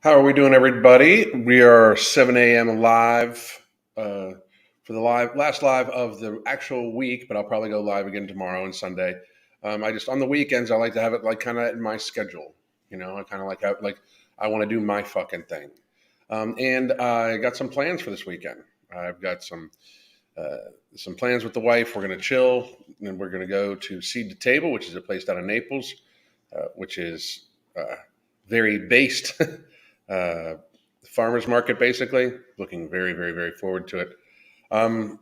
How are we doing, everybody? We are 7 a.m. live for the last live of the actual week, but I'll probably go live again tomorrow and Sunday. I just on the weekends I like to have it like kind of in my schedule. I kind of like I want to do my fucking thing. And I got some plans for this weekend. I've got some plans with the wife. We're going to chill, and we're going to go to Seed to Table, which is a place down in Naples, which is very based. uh, Farmers market, basically. Looking very, very, very forward to it. Um,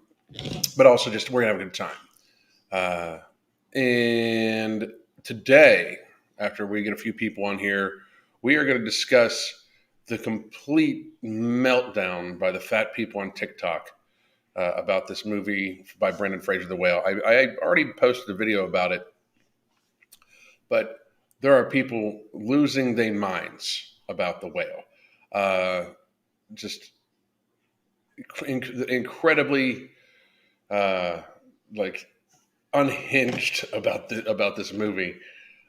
but also, just we're gonna have a good time. And today, after we get a few people on here, we are going to discuss the complete meltdown by the fat people on TikTok about this movie by Brendan Fraser, The Whale. I already posted a video about it, but there are people losing their minds about The Whale. Uh, just incredibly uh, like unhinged about this movie.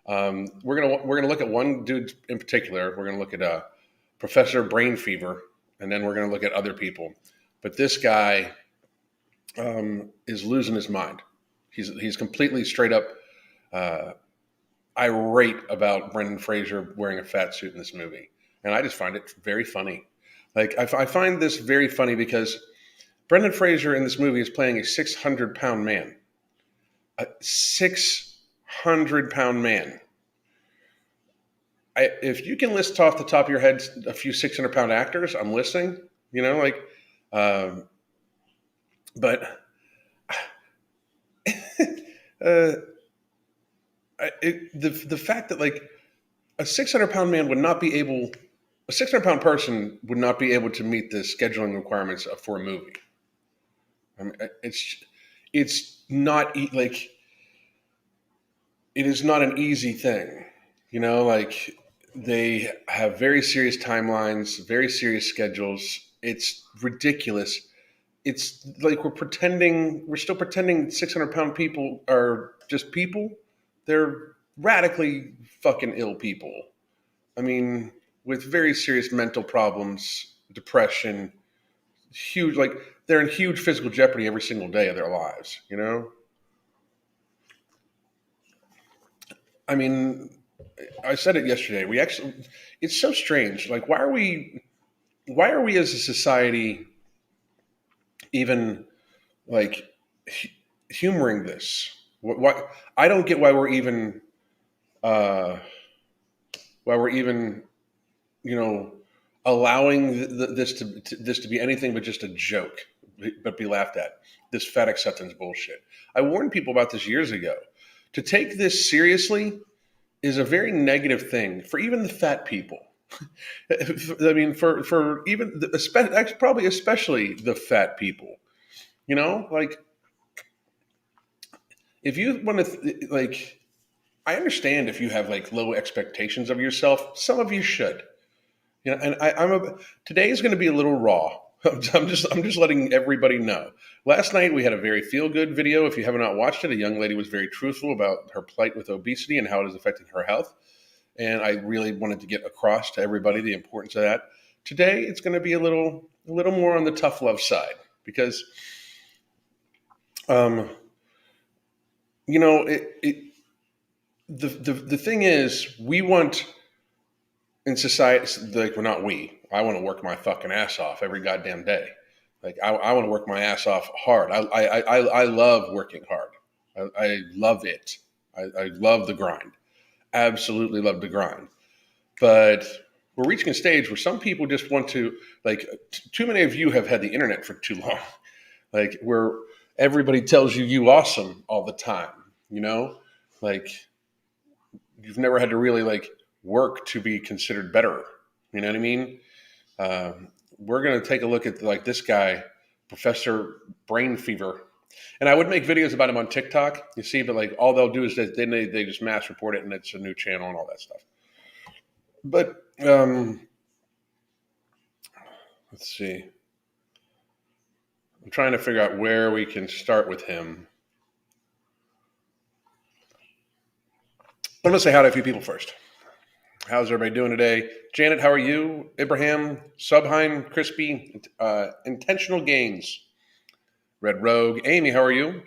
We're gonna look at one dude in particular. We're gonna look at Professor Brain Fever, and then we're gonna look at other people. But this guy is losing his mind. He's completely straight up uh, irate about Brendan Fraser wearing a fat suit in this movie, and I just find it very funny. Like I find this very funny because Brendan Fraser in this movie is playing a 600-pound man. A 600-pound man. If you can list off the top of your head a few 600-pound actors, I'm listening. You know, like, um, but uh, the fact that like a 600-pound man would not be able, a 600-pound person would not be able to meet the scheduling requirements for a movie. I mean, it's not like it is not an easy thing. Like they have very serious timelines, very serious schedules. It's ridiculous. It's like we're still pretending 600-pound people are just people. They're radically fucking ill people. I mean, with very serious mental problems, depression, huge, like they're in huge physical jeopardy every single day of their lives. I mean, I said it yesterday. It's so strange. Like, why are we as a society even like humoring this? Why I don't get uh, why we're even, you know, allowing this to be anything but just a joke, but be laughed at. This fat acceptance bullshit. I warned people about this years ago. To take this seriously is a very negative thing for even the fat people. I mean, for even probably especially the fat people. Like if you want to like, I understand if you have like low expectations of yourself. Some of you should. And today is going to be a little raw. I'm just letting everybody know. Last night we had a very feel good video. If you have not watched it, a young lady was very truthful about her plight with obesity and how it is affecting her health. And I really wanted to get across to everybody the importance of that. Today it's going to be a little more on the tough love side because, um, the thing is we want in society, like, we're not we. I want to work my fucking ass off every goddamn day. Like I want to work my ass off hard. I love working hard. I love it. I love the grind. Absolutely love the grind. But we're reaching a stage where some people just want to, like, too many of you have had the internet for too long. Like, where everybody tells you awesome all the time. Like, you've never had to really like work to be considered better. You know what I mean? We're going to take a look at like this guy, Professor Brain Fever. And I would make videos about him on TikTok, you see, but like all they'll do is then they just mass report it and it's a new channel and all that stuff. But let's see. I'm trying to figure out where we can start with him. I'm going to say hi to a few people first. How's everybody doing today? Janet, how are you? Ibrahim, Subheim, Crispy, Intentional Gains, Red Rogue. Amy, how are you?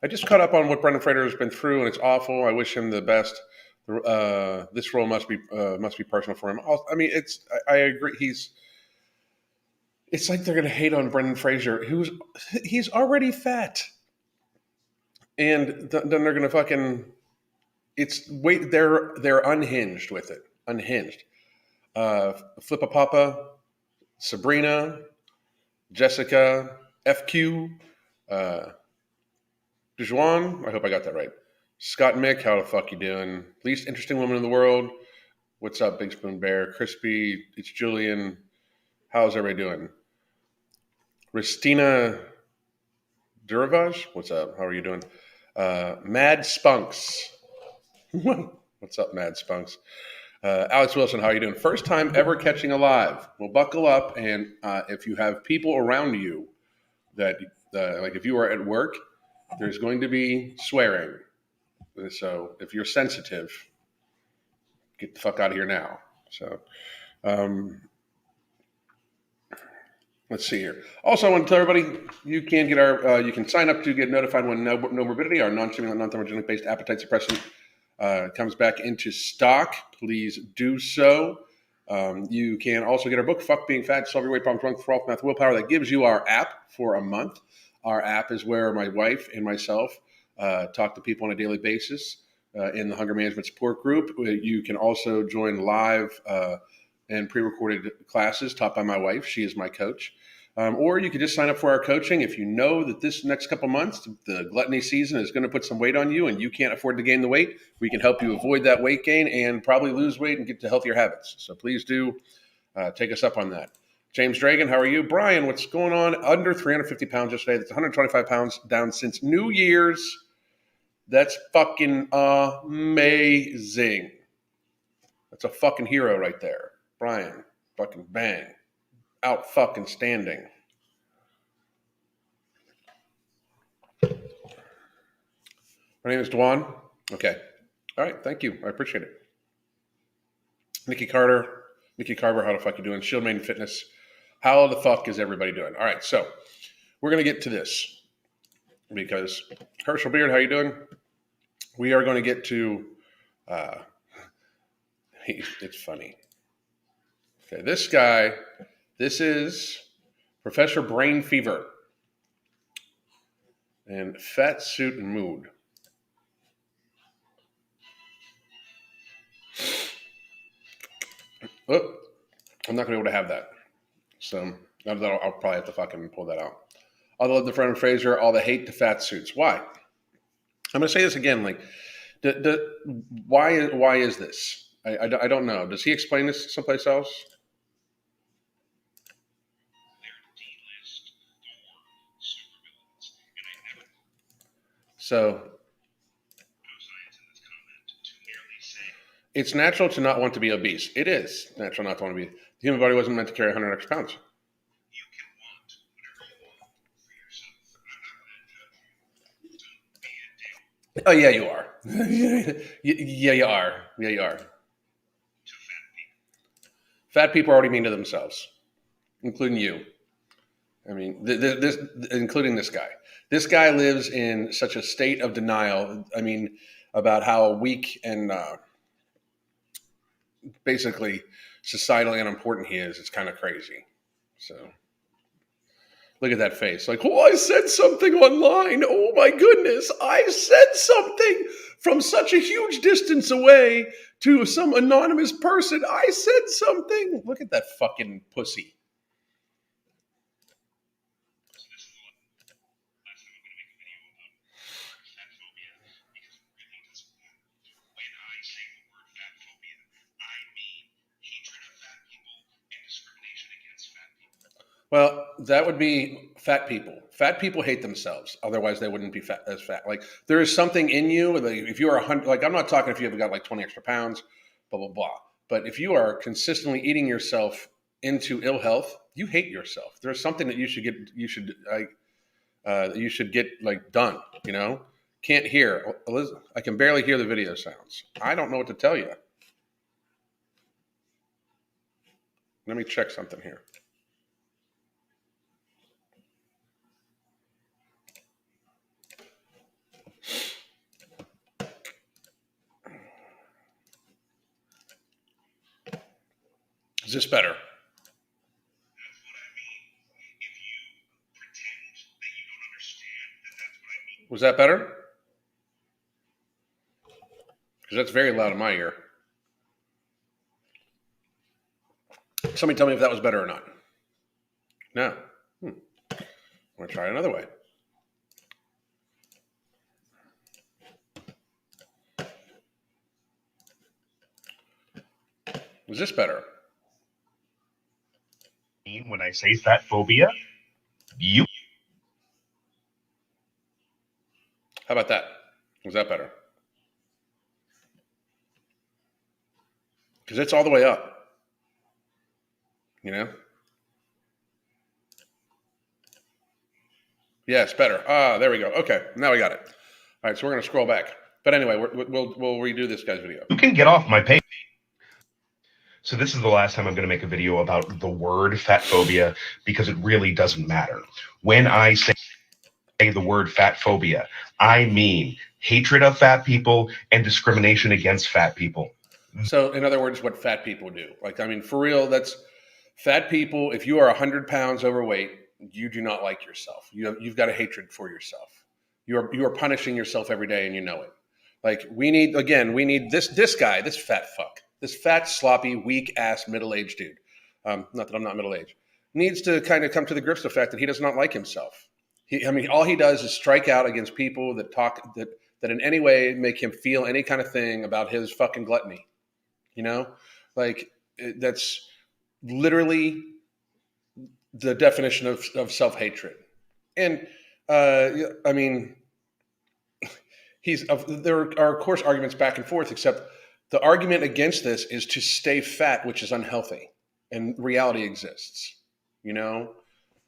I just caught up on what Brendan Fraser has been through, and it's awful. I wish him the best. This role must be personal for him. I mean, I agree. It's like they're going to hate on Brendan Fraser, he's already fat, and then they're going to fucking. It's wait. They're unhinged with it. Unhinged. Flippa Papa, Sabrina, Jessica, FQ, uh, Dejuan. I hope I got that right. Scott Mick, how the fuck you doing? Least interesting woman in the world. What's up, Big Spoon Bear? Crispy, it's Julian. How's everybody doing? Ristina Duravaj, what's up? How are you doing? Mad Spunks. What's up, Mad Spunks? Alex Wilson, how are you doing? First time ever catching a live. Well, buckle up, and if you have people around you that, like if you are at work, there's going to be swearing. So if you're sensitive, get the fuck out of here now. So let's see here. Also, I want to tell everybody you can get you can sign up to get notified when No Morbidity, our non-stimulant, non-thermogenic based appetite suppressant, comes back into stock. Please do so. You can also get our book, Fuck Being Fat, Solve Your Weight Problems, Drunk, Froth, Math, Willpower. That gives you our app for a month. Our app is where my wife and myself talk to people on a daily basis in the Hunger Management Support Group. You can also join live and pre-recorded classes taught by my wife. She is my coach. Or you could just sign up for our coaching if you know that this next couple months, the gluttony season is going to put some weight on you and you can't afford to gain the weight. We can help you avoid that weight gain and probably lose weight and get to healthier habits. So please do take us up on that. James Dragon, how are you? Brian, what's going on? Under 350 pounds yesterday. That's 125 pounds down since New Year's. That's fucking amazing. That's a fucking hero right there. Brian, fucking bang. Out fucking standing. My name is Dwan. Okay. All right. Thank you. I appreciate it. Nikki Carver, how the fuck you doing? Shield Maiden Fitness. How the fuck is everybody doing? All right. So we're going to get to this because Herschel Beard, how you doing? We are going to get to, it's funny. Okay. This is Professor Brain Fever and Fat Suit and Mood. Oh, I'm not going to be able to have that. So I'll probably have to fucking pull that out. All the love to Brendan Fraser, all the hate to fat suits. Why? I'm going to say this again. Like, why is this? I don't know. Does he explain this someplace else? So it's natural to not want to be obese. It is natural not to want to be. The human body wasn't meant to carry 100 extra pounds. You can want whatever you want for yourself. I'm not going to judge you. Don't be a dick. Oh, yeah, you are. Yeah, you are. Yeah, you are. To fat people. Fat people are already mean to themselves, including you. I mean, including this guy. This guy lives in such a state of denial. I mean, about how weak and basically societally unimportant he is. It's kind of crazy. So look at that face. Like, oh, I said something online. Oh my goodness. I said something from such a huge distance away to some anonymous person. I said something. Look at that fucking pussy. Well, that would be fat people. Fat people hate themselves. Otherwise, they wouldn't be fat as fat. Like there is something in you. Like, if you are 100, like I'm not talking if you have got like 20 extra pounds, blah blah blah. But if you are consistently eating yourself into ill health, you hate yourself. There's something that you should get. You should get like done. You know, can't hear. I can barely hear the video sounds. I don't know what to tell you. Let me check something here. Is this better? Was that better? Because that's very loud in my ear. Somebody tell me if that was better or not. No. I'm going to try it another way. Was this better? When I say fat phobia, you. How about that? Was that better? Because it's all the way up. You know? Yes, better. Ah, there we go. Okay, now we got it. All right, so we're going to scroll back. But anyway, we'll redo this guy's video. You can get off my page. So this is the last time I'm going to make a video about the word fat phobia because it really doesn't matter. When I say the word fat phobia, I mean hatred of fat people and discrimination against fat people. So, in other words, what fat people do. Like, I mean, for real, that's fat people. If you are 100 pounds overweight, you do not like yourself. You've got a hatred for yourself. You are punishing yourself every day, and you know it. Like, we need this guy, this fat fuck, this fat, sloppy, weak ass middle aged dude. Not that I'm not middle aged. Needs to kind of come to the grips with the fact that he does not like himself. All he does is strike out against people that in any way make him feel any kind of thing about his fucking gluttony. You know, like that's literally the definition of self-hatred. And I mean, there are of course arguments back and forth, except the argument against this is to stay fat, which is unhealthy, and reality exists. You know,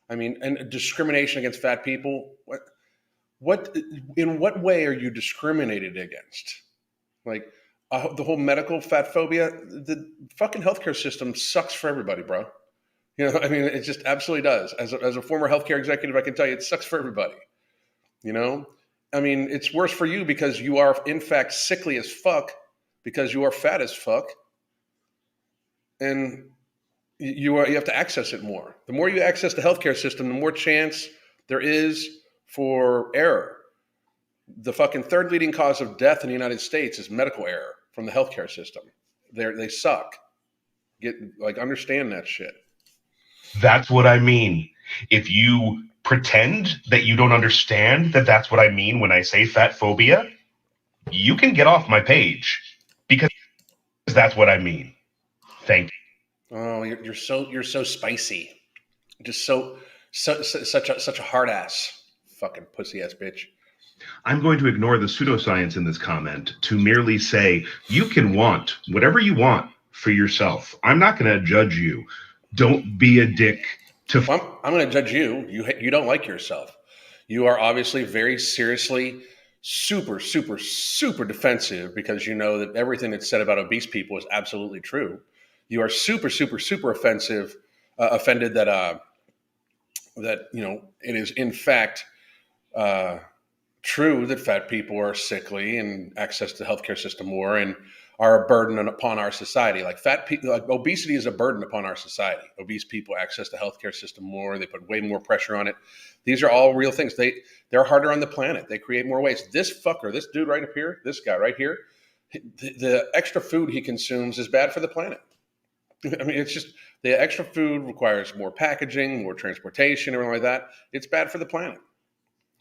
I mean, and discrimination against fat people. What in what way are you discriminated against? Like the whole medical fat phobia, the fucking healthcare system sucks for everybody, bro. You know, I mean, it just absolutely does. As a former healthcare executive, I can tell you it sucks for everybody. You know, I mean, it's worse for you because you are, in fact, sickly as fuck because you are fat as fuck. And you have to access it more. The more you access the healthcare system, the more chance there is for error. The fucking third leading cause of death in the United States is medical error from the healthcare system. They suck. Understand that shit. That's what I mean. If you pretend that you don't understand that that's what I mean when I say fat phobia, you can get off my page because that's what I mean. Thank you. Oh, you're so spicy. Just such a hard ass fucking pussy ass bitch. I'm going to ignore the pseudoscience in this comment to merely say you can want whatever you want for yourself. I'm not going to judge you. Don't be a dick to. Well, I'm going to judge you. You don't like yourself. You are obviously very seriously super defensive because you know that everything that's said about obese people is absolutely true. You are super offended that it is in fact true that fat people are sickly and access to the healthcare system more and are a burden upon our society. Like fat people, like obesity is a burden upon our society. Obese people access the healthcare system more. They put way more pressure on it. These are all real things. They're harder on the planet. They create more waste. This fucker, this dude right up here, this guy right here, the extra food he consumes is bad for the planet. I mean, it's just the extra food requires more packaging, more transportation, everything like that. It's bad for the planet.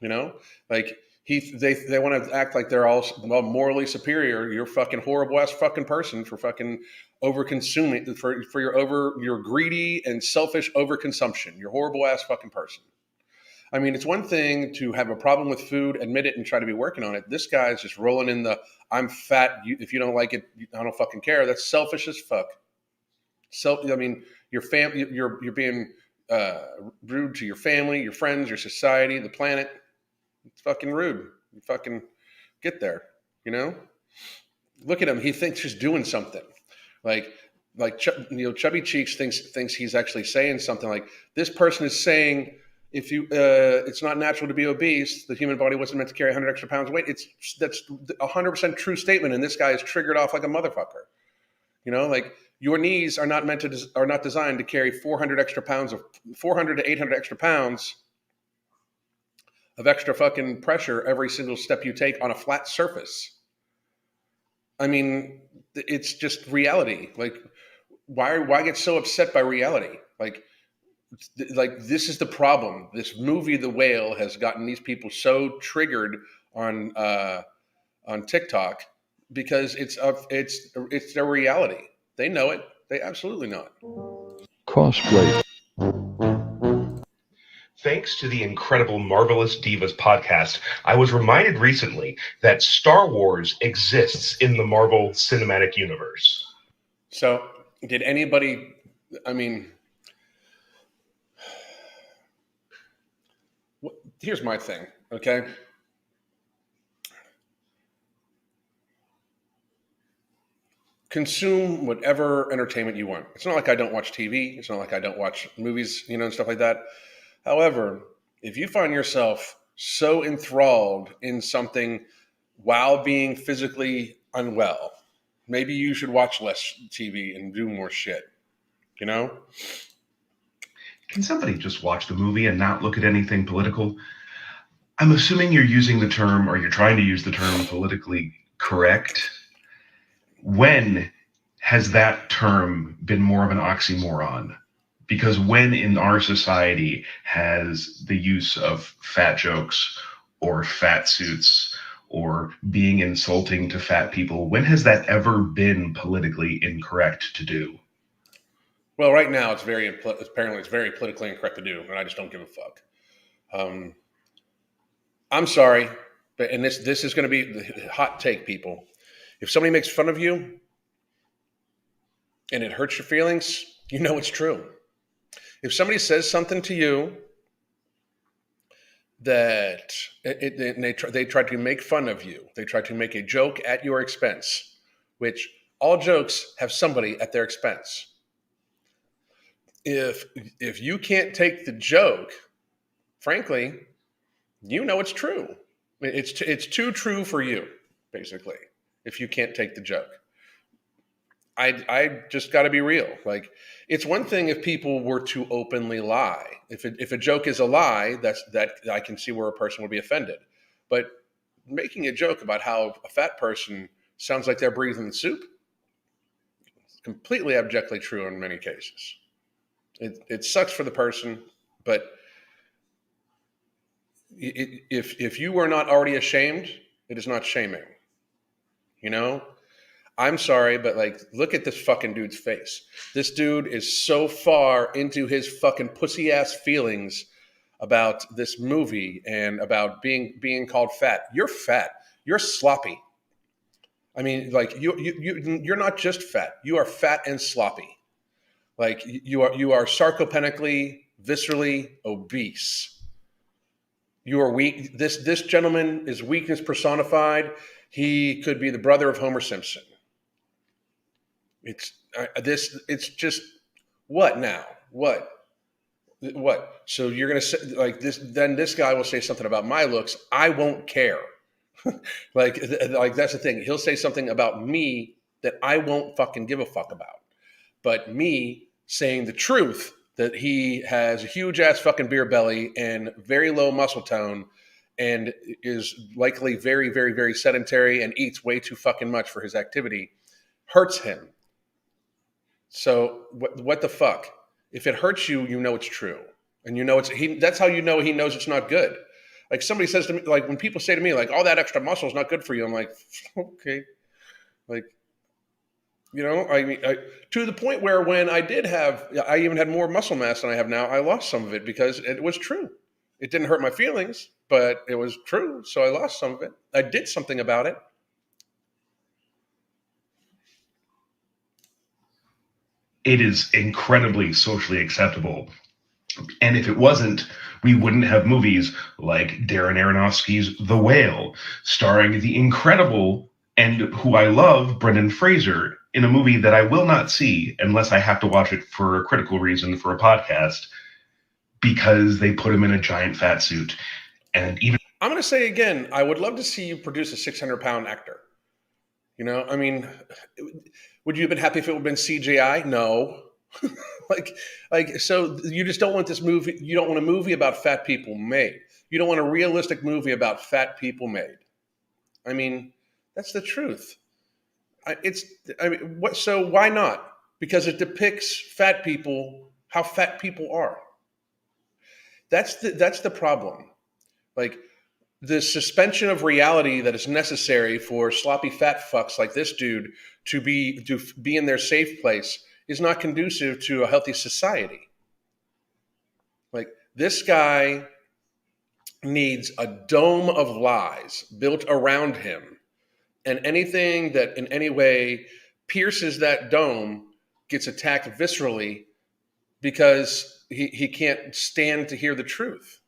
You know, like they want to act like they're all morally superior. You're a fucking horrible ass fucking person for fucking over consuming for your greedy and selfish overconsumption. You're a horrible ass fucking person. I mean, it's one thing to have a problem with food, admit it, and try to be working on it. This guy's just rolling in the "I'm fat. If you don't like it, I don't fucking care." That's selfish as fuck. I mean, your family, you're being rude to your family, your friends, your society, the planet. It's fucking rude. You fucking get there, you know? Look at him. He thinks he's doing something. Like, like Chubby Cheeks thinks he's actually saying something like this person is saying if you it's not natural to be obese. The human body wasn't meant to carry 100 extra pounds of weight. That's 100% true statement, and this guy is triggered off like a motherfucker. Like your knees are not designed to carry 400 to 800 extra pounds of extra fucking pressure every single step you take on a flat surface. I mean, it's just reality. Like, why get so upset by reality? Like this is the problem. This movie, The Whale, has gotten these people so triggered on TikTok because it's their reality. They know it. They absolutely know it. Cosplay. Thanks to the incredible Marvelous Divas podcast, I was reminded recently that Star Wars exists in the Marvel Cinematic Universe. So, did anybody, I mean, here's my thing, okay? Consume whatever entertainment you want. It's not like I don't watch TV. It's not like I don't watch movies, and stuff like that. However, if you find yourself so enthralled in something while being physically unwell, maybe you should watch less TV and do more shit, Can somebody just watch the movie and not look at anything political? I'm assuming you're using the term, or you're trying to use the term, politically correct. When has that term been more of an oxymoron? Because when in our society has the use of fat jokes or fat suits or being insulting to fat people, when has that ever been politically incorrect to do? Well, right now it's very politically incorrect to do, and I just don't give a fuck. I'm sorry, and this is going to be the hot take, people. If somebody makes fun of you and it hurts your feelings, it's true. If somebody says something to you that they try to make fun of you, they try to make a joke at your expense, which all jokes have somebody at their expense. If you can't take the joke, frankly, it's true. It's too true for you, basically. If you can't take the joke, I just got to be real. Like, it's one thing if people were to openly lie. If a joke is a lie, that I can see where a person would be offended. But making a joke about how a fat person sounds like they're breathing soup, it's completely abjectly true in many cases. It sucks for the person, but if you are not already ashamed, it is not shaming. I'm sorry, but look at this fucking dude's face. This dude is so far into his fucking pussy ass feelings about this movie and about being called fat. You're fat. You're sloppy. I mean, you're not just fat. You are fat and sloppy. You are sarcopenically, viscerally obese. You are weak. This gentleman is weakness personified. He could be the brother of Homer Simpson. It's just what now? What? So you're gonna say this? Then this guy will say something about my looks. I won't care. That's the thing. He'll say something about me that I won't fucking give a fuck about. But me saying the truth, that he has a huge ass fucking beer belly and very low muscle tone and is likely very, very, very sedentary and eats way too fucking much for his activity, hurts him. So what the fuck? If it hurts you, it's true. And that's how he knows it's not good. Like, somebody says to me, when people say to me, all that extra muscle is not good for you, I'm like, okay. To the point where when I even had more muscle mass than I have now, I lost some of it because it was true. It didn't hurt my feelings, but it was true. So I lost some of it. I did something about it. It is incredibly socially acceptable. And if it wasn't, we wouldn't have movies like Darren Aronofsky's The Whale, starring the incredible and who I love, Brendan Fraser, in a movie that I will not see unless I have to watch it for a critical reason for a podcast because they put him in a giant fat suit. And even I'm going to say again, I would love to see you produce a 600-pound actor. You know, I mean, would you have been happy if it would have been CGI? No. So you just don't want this movie. You don't want a movie about fat people made. You don't want a realistic movie about fat people made. I mean, that's the truth. What? So why not? Because it depicts fat people, how fat people are. That's the problem. Like the suspension of reality that is necessary for sloppy fat fucks like this dude to be in their safe place is not conducive to a healthy society. Like this guy needs a dome of lies built around him, and anything that in any way pierces that dome gets attacked viscerally because he can't stand to hear the truth.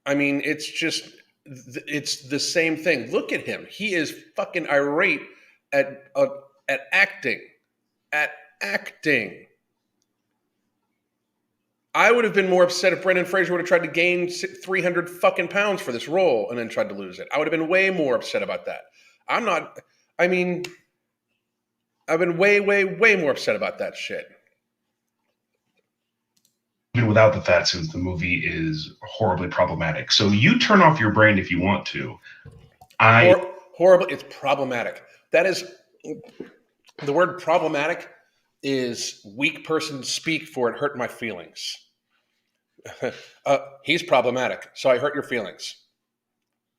I mean, it's the same thing. Look at him. He is fucking irate at uh, at acting. At acting. I would have been more upset if Brendan Fraser would have tried to gain 300 fucking pounds for this role and then tried to lose it. I would have been way more upset about that. I'm not. I mean, I've been way, way, way more upset about that shit. even without the fat suit, the movie is horribly problematic. So you turn off your brain if you want to. Horrible. It's problematic. That is the word problematic is weak person speak for it hurt my feelings. He's problematic, so I hurt your feelings.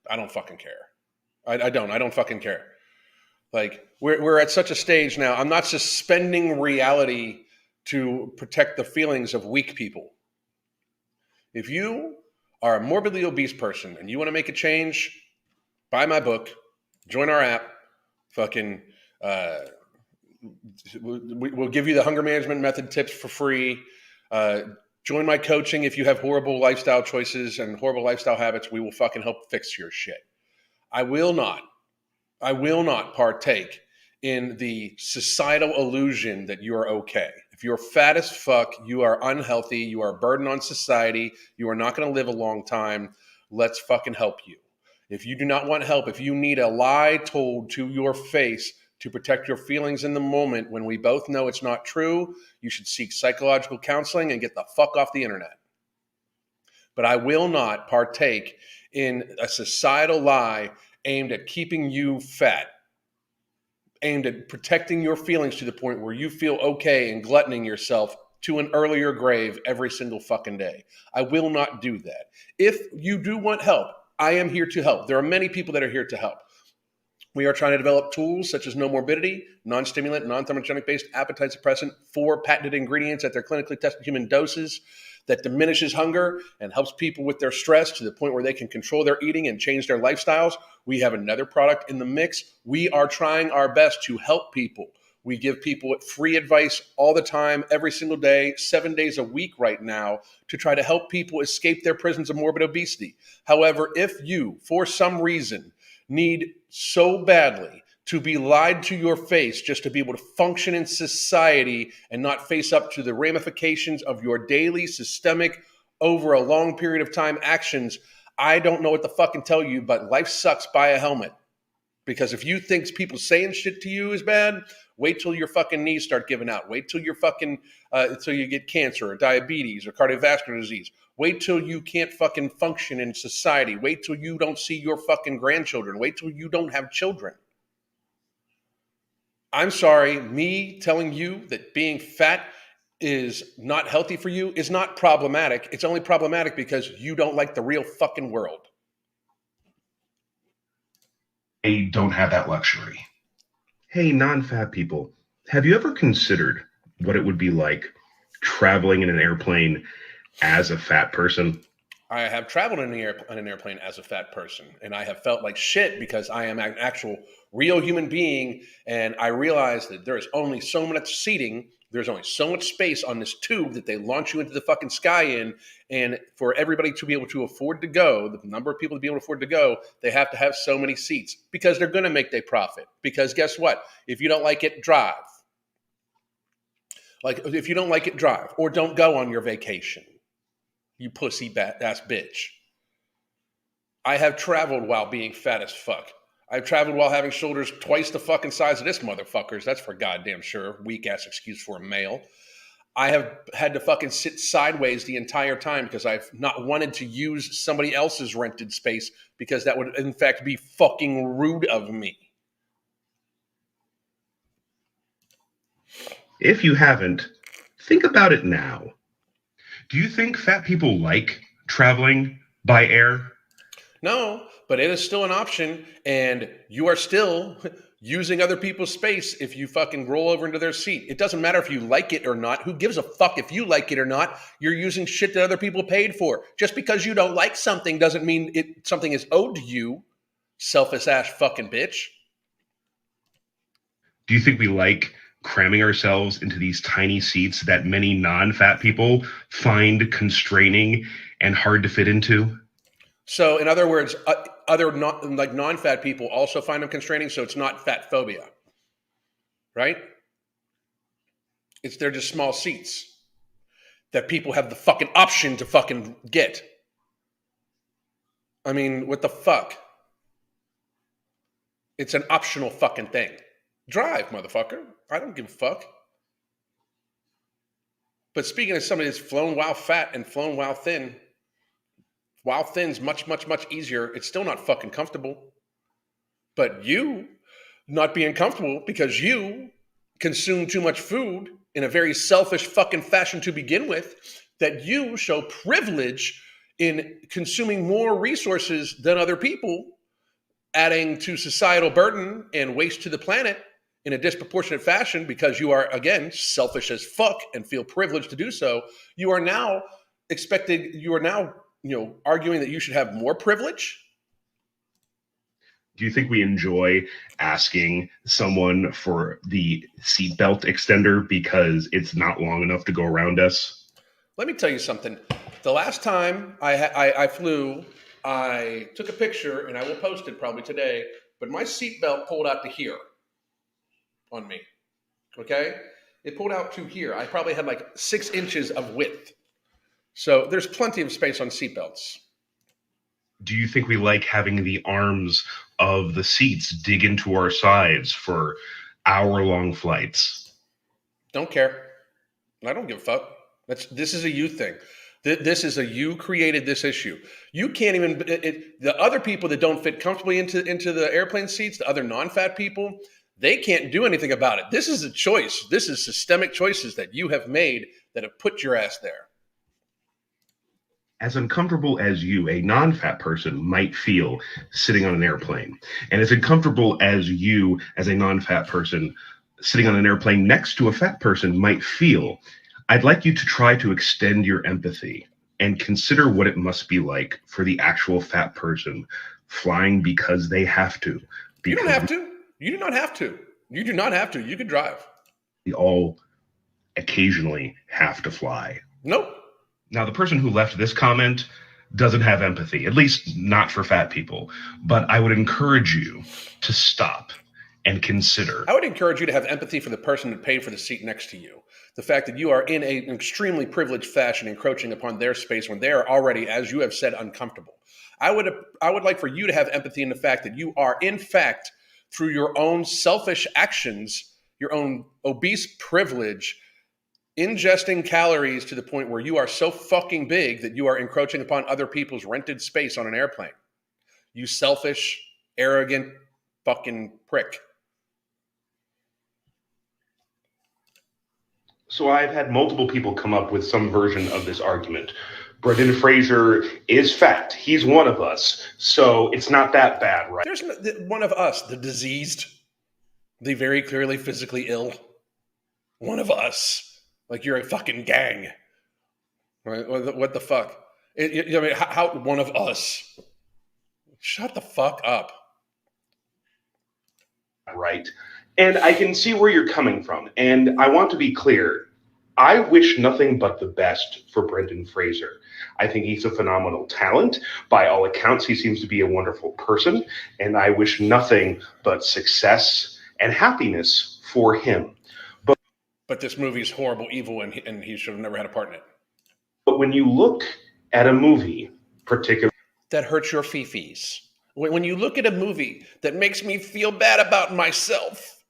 I don't fucking care. I don't. I don't fucking care. Like we're at such a stage now. I'm not suspending reality to protect the feelings of weak people. If you are a morbidly obese person and you want to make a change, buy my book, join our app, fucking. We'll give you the hunger management method tips for free. Join my coaching if you have horrible lifestyle choices and horrible lifestyle habits. We will fucking help fix your shit. I will not partake in the societal illusion that you are okay. If you're fat as fuck, you are unhealthy, you are a burden on society, you are not going to live a long time. Let's fucking help you. If you do not want help, if you need a lie told to your face to protect your feelings in the moment when we both know it's not true, you should seek psychological counseling and get the fuck off the internet. But I will not partake in a societal lie aimed at keeping you fat, aimed at protecting your feelings to the point where you feel okay and gluttoning yourself to an earlier grave every single fucking day. I will not do that. If you do want help, I am here to help. There are many people that are here to help. We are trying to develop tools such as no morbidity, non-stimulant, non-thermogenic-based appetite suppressant, 4 patented ingredients at their clinically tested human doses that diminishes hunger and helps people with their stress to the point where they can control their eating and change their lifestyles. We have another product in the mix. We are trying our best to help people. We give people free advice all the time, every single day, 7 days a week right now, to try to help people escape their prisons of morbid obesity. However, if you, for some reason, need so badly to be lied to your face just to be able to function in society and not face up to the ramifications of your daily systemic over a long period of time actions, I don't know what to fucking tell you, but life sucks. Buy a helmet. Because if you think people saying shit to you is bad, wait till your fucking knees start giving out. Wait till you're fucking, till you get cancer or diabetes or cardiovascular disease. Wait till you can't fucking function in society. Wait till you don't see your fucking grandchildren. Wait till you don't have children. I'm sorry, me telling you that being fat is not healthy for you is not problematic. It's only problematic because you don't like the real fucking world. they don't have that luxury. Hey, non-fat people, have you ever considered what it would be like traveling in an airplane as a fat person? I have traveled in an airplane as a fat person, and I have felt like shit because I am an actual real human being, and I realize that there is only so much seating There's only so much space on this tube that they launch you into the fucking sky in. And for everybody to be able to afford to go, the number of people to be able to afford to go, they have to have so many seats because they're going to make their profit. Because guess what? If you don't like it, drive. Like, if you don't like it, drive. Or don't go on your vacation, you pussy ass bitch. I have traveled while being fat as fuck. I've traveled while having shoulders twice the fucking size of this motherfucker's. That's for goddamn sure. Weak ass excuse for a male. I have had to fucking sit sideways the entire time because I've not wanted to use somebody else's rented space because that would, in fact, be fucking rude of me. If you haven't, think about it now. Do you think fat people like traveling by air? No, but it is still an option, and you are still using other people's space if you fucking roll over into their seat. It doesn't matter if you like it or not. Who gives a fuck if you like it or not? You're using shit that other people paid for. Just because you don't like something doesn't mean something is owed to you, selfish ass fucking bitch. Do you think we like cramming ourselves into these tiny seats that many non-fat people find constraining and hard to fit into? So, in other words, other non-fat people also find them constraining. So it's not fat phobia, right? They're just small seats that people have the fucking option to fucking get. I mean, what the fuck? It's an optional fucking thing. Drive, motherfucker. I don't give a fuck. But speaking of somebody that's flown while fat and flown while thin, while thin's much, much, much easier. It's still not fucking comfortable. But you not being comfortable because you consume too much food in a very selfish fucking fashion to begin with, that you show privilege in consuming more resources than other people, adding to societal burden and waste to the planet in a disproportionate fashion because you are, again, selfish as fuck and feel privileged to do so. You are now arguing that you should have more privilege. Do you think we enjoy asking someone for the seatbelt extender because it's not long enough to go around us? Let me tell you something. The last time I flew, I took a picture, and I will post it probably today, but my seatbelt pulled out to here on me, okay? It pulled out to here. I probably had like 6 inches of width. So there's plenty of space on seatbelts. Do you think we like having the arms of the seats dig into our sides for hour-long flights? Don't care. I don't give a fuck. This is a you thing. This is you created this issue. You can't even the other people that don't fit comfortably into the airplane seats, the other non-fat people, they can't do anything about it. This is a choice. This is systemic choices that you have made that have put your ass there. As uncomfortable as you, a non-fat person, might feel sitting on an airplane, and as uncomfortable as you, as a non-fat person, sitting on an airplane next to a fat person might feel, I'd like you to try to extend your empathy and consider what it must be like for the actual fat person flying because they have to. You don't have to. You do not have to. You do not have to. You can drive. We all occasionally have to fly. Nope. Now, the person who left this comment doesn't have empathy, at least not for fat people. But I would encourage you to stop and consider. I would encourage you to have empathy for the person that paid for the seat next to you. The fact that you are in an extremely privileged fashion encroaching upon their space when they are already, as you have said, uncomfortable. I would like for you to have empathy in the fact that you are, in fact, through your own selfish actions, your own obese privilege, ingesting calories to the point where you are so fucking big that you are encroaching upon other people's rented space on an airplane. You selfish, arrogant fucking prick. So I've had multiple people come up with some version of this argument. Brendan Fraser is fat. He's one of us. So it's not that bad, right? There's one of us, the diseased, the very clearly physically ill. One of us. Like you're a fucking gang. Right? What the fuck? I mean, how one of us? Shut the fuck up. Right. And I can see where you're coming from. And I want to be clear. I wish nothing but the best for Brendan Fraser. I think he's a phenomenal talent. By all accounts, he seems to be a wonderful person. And I wish nothing but success and happiness for him. But this movie is horrible, evil, and he should have never had a part in it. But when you look at a movie, particularly That hurts your fifis. When you look at a movie that makes me feel bad about myself.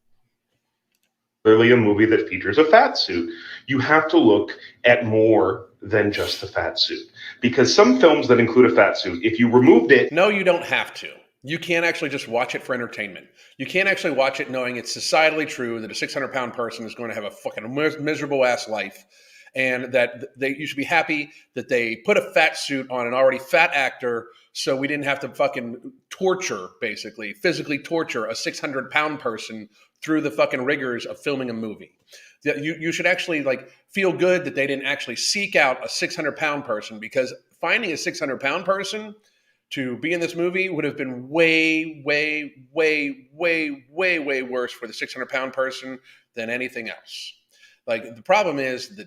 a movie that features a fat suit, you have to look at more than just the fat suit. Because some films that include a fat suit, if you removed it, No, you don't have to. You can't actually just watch it for entertainment. You can't actually watch it knowing it's societally true that a 600-pound person is going to have a fucking miserable ass life, and that you should be happy that they put a fat suit on an already fat actor, so we didn't have to fucking torture, basically physically torture a 600-pound person through the fucking rigors of filming a movie. You should actually like feel good that they didn't actually seek out a 600-pound person, because finding a 600-pound person to be in this movie would have been way, way, way, way, way, way worse for the 600-pound person than anything else. Like, the problem is that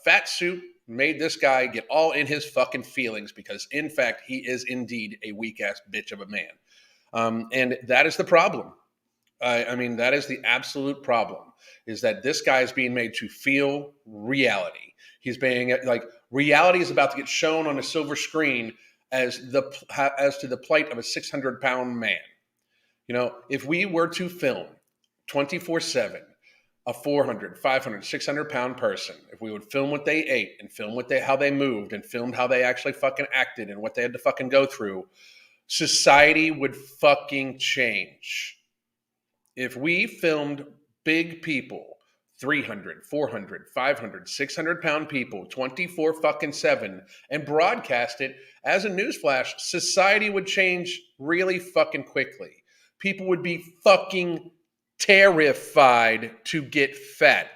fat suit made this guy get all in his fucking feelings, because in fact he is indeed a weak ass bitch of a man, and that is the problem. I mean, that is the absolute problem. Is that this guy is being made to feel reality. He's being like, reality is about to get shown on a silver screen as to the plight of a 600-pound man. You know, if we were to film 24/7 a 400, 500, 600-pound person, if we would film what they ate and film how they moved and filmed how they actually fucking acted and what they had to fucking go through, society would fucking change. If we filmed big people, 300, 400, 500, 600-pound people, 24 fucking 7, and broadcast it as a newsflash, society would change really fucking quickly. People would be fucking terrified to get fat.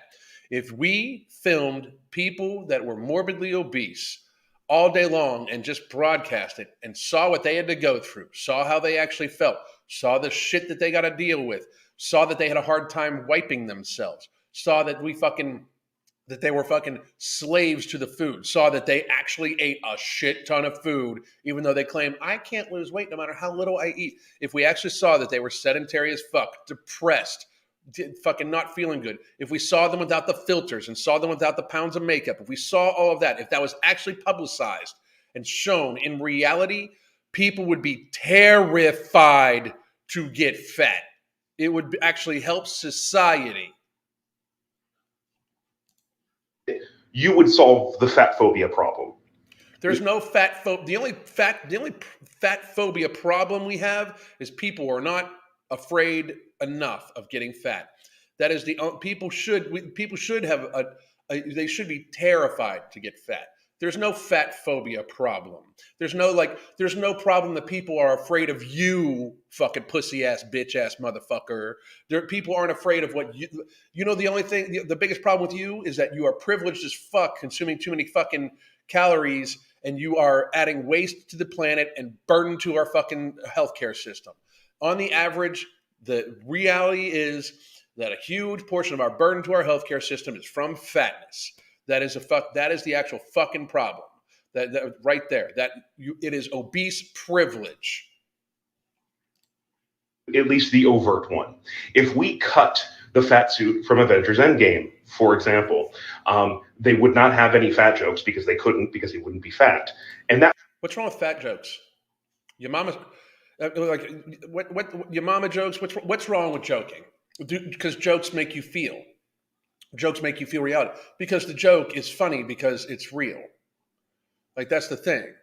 If we filmed people that were morbidly obese all day long and just broadcast it and saw what they had to go through, saw how they actually felt, saw the shit that they got to deal with, saw that they had a hard time wiping themselves, saw that that they were fucking slaves to the food, saw that they actually ate a shit ton of food, even though they claim, I can't lose weight no matter how little I eat. If we actually saw that they were sedentary as fuck, depressed, fucking not feeling good, if we saw them without the filters and saw them without the pounds of makeup, if we saw all of that, if that was actually publicized and shown in reality, people would be terrified to get fat. It would actually help society. you would solve the fat phobia problem. There's no fat phobia. The only fat phobia problem we have is people are not afraid enough of getting fat. That is the people should have they should be terrified to get fat. There's no fat phobia problem. There's no problem that people are afraid of you, fucking pussy ass bitch ass motherfucker. People aren't afraid of what the only thing, the biggest problem with you is that you are privileged as fuck, consuming too many fucking calories, and you are adding waste to the planet and burden to our fucking healthcare system. On the average, the reality is that a huge portion of our burden to our healthcare system is from fatness. That is the actual fucking problem. That right there. It is obese privilege. At least the overt one. If we cut the fat suit from Avengers Endgame, for example, they would not have any fat jokes because they couldn't, because he wouldn't be fat. And that What's wrong with fat jokes? Your mama, like what your mama jokes? What's wrong with joking? Because jokes make you feel. Jokes make you feel reality. Because the joke is funny because it's real. Like, that's the thing.